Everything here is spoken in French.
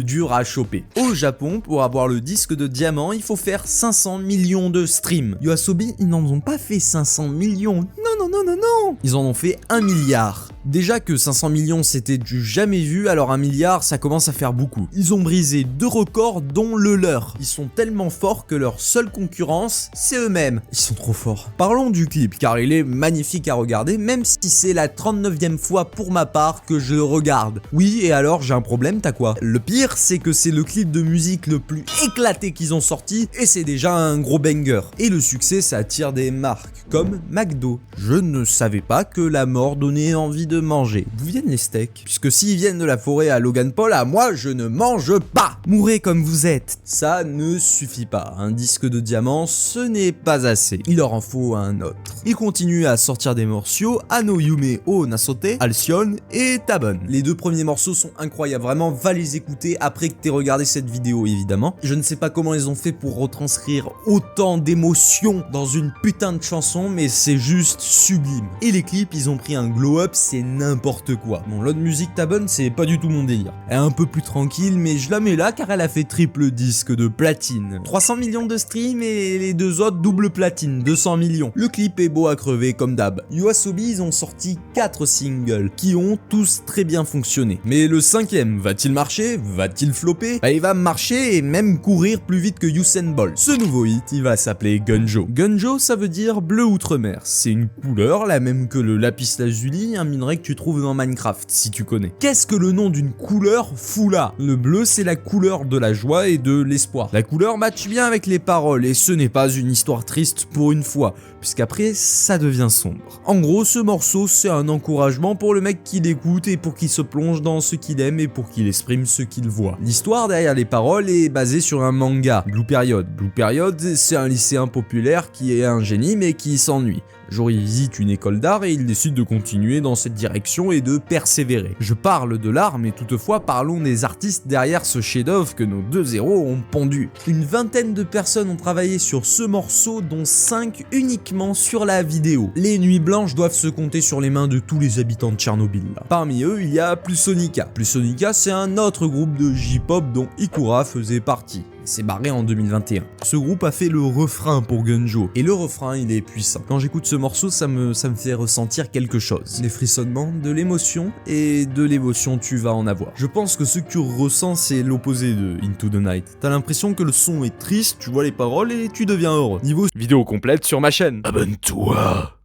dur à choper. Au Japon, pour avoir le disque de diamant, il faut faire 500 millions de streams. YOASOBI, ils n'en ont pas fait 500 millions. Non. Ils en ont fait 1 milliard. Déjà que 500 millions c'était du jamais vu, alors 1 milliard ça commence à faire beaucoup. Ils ont brisé 2 records dont le leur. Ils sont tellement forts que leur seule concurrence, c'est eux-mêmes. Ils sont trop forts. Parlons du clip, car il est magnifique à regarder, même si c'est la 39e fois pour ma part que je le regarde. Oui, et alors j'ai un problème, t'as quoi? Le pire, c'est que c'est le clip de musique le plus éclaté qu'ils ont sorti, et c'est déjà un gros banger. Et le succès, ça attire des marques, comme McDo. Je ne savais pas que la mort donnait envie de manger. D'où viennent les steaks? Puisque s'ils viennent de la forêt à Logan Paul, à moi je ne mange pas. Mourez comme vous êtes. Ça ne suffit pas. Un disque de diamant, ce n'est pas assez. Il leur en faut un autre. Ils continuent à sortir des morceaux, Ano Yume o Nasote, Alcyon et Tabon. Les 2 premiers morceaux sont incroyables. Vraiment, va les écouter après que t'aies regardé cette vidéo évidemment. Je ne sais pas comment ils ont fait pour retranscrire autant d'émotions dans une putain de chanson, mais c'est juste sublime. Et les clips, ils ont pris un glow-up, c'est n'importe quoi. Bon, l'autre musique Tabon, c'est pas du tout mon délire. Elle est un peu plus tranquille, mais je la mets là car elle a fait triple disque de platine. 300 millions de streams et les 2 autres double platine, 200 millions. Le clip est beau à crever comme d'hab. YOASOBI, ils ont sorti 4 singles qui ont tous très bien fonctionné. Mais le 5e, va-t-il marcher? Va-t-il flopper? Bah, il va marcher et même courir plus vite que Usain Bolt. Ce nouveau hit, il va s'appeler Gunjo. Gunjo, ça veut dire bleu outre-mer. C'est une couleur, la même que le lapis lazuli, un minerai que tu trouves dans Minecraft, si tu connais. Qu'est-ce que le nom d'une couleur fout là? Le bleu, c'est la couleur de la joie et de l'espoir. La couleur matche bien avec les paroles, et ce n'est pas une histoire triste pour une fois, puisqu'après, ça devient sombre. En gros, ce morceau, c'est un encouragement pour le mec qui l'écoute et pour qu'il se plonge dans ce qu'il aime et pour qu'il exprime ce qu'il voit. L'histoire derrière les paroles est basée sur un manga, Blue Period. Blue Period, c'est un lycéen populaire qui est un génie mais qui s'ennuie. Un jour, il visite une école d'art et il décide de continuer dans cette direction et de persévérer. Je parle de l'art, mais toutefois parlons des artistes derrière ce chef-d'œuvre que nos 2 héros ont pondu. Une vingtaine de personnes ont travaillé sur ce morceau, dont 5 uniquement sur la vidéo. Les nuits blanches doivent se compter sur les mains de tous les habitants de Tchernobyl. Parmi eux, il y a Plusonika. Plusonika, c'est un autre groupe de J-pop dont Ikura faisait partie. C'est barré en 2021. Ce groupe a fait le refrain pour Gunjo, et le refrain il est puissant. Quand j'écoute ce morceau, ça me fait ressentir quelque chose. Des frissonnements, de l'émotion, et de l'émotion tu vas en avoir. Je pense que ce que tu ressens c'est l'opposé de Into the Night. T'as l'impression que le son est triste, tu vois les paroles et tu deviens heureux. Niveau vidéo complète sur ma chaîne. Abonne-toi.